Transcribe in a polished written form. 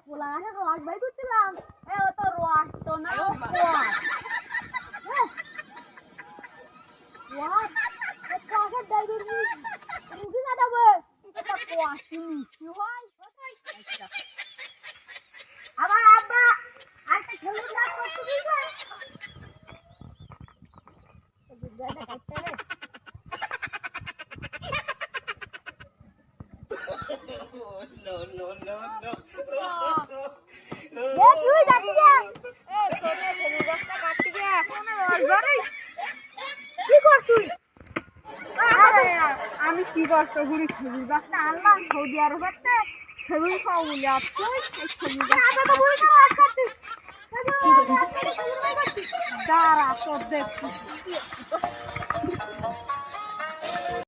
পোলারে রস বাই করছিলাম এ ও তো রস তো না কোয়াস কোয়াস এ কোয়াসের ডাইবের মুখে না দেবো এটা কোয়াস কি হয় আবার আব্বা আজকে খেলুন না করতে দিবে এই জায়গা কাটতে রে No, no, no, no. এ তুই যাচ্ছিস এ তোরে খেলুন রাস্তা কাটতে গিয়ে এখন রস বাড়াই কি করছিস আমি কি করতে ঘুরি খেলুন রাস্তা আনলাম সৌদি আরবেতে খেলুন খাও বলে তুই খেলুন রাস্তা তো বলতে রস কাটছিস দাঁড়া তোর দেখছিস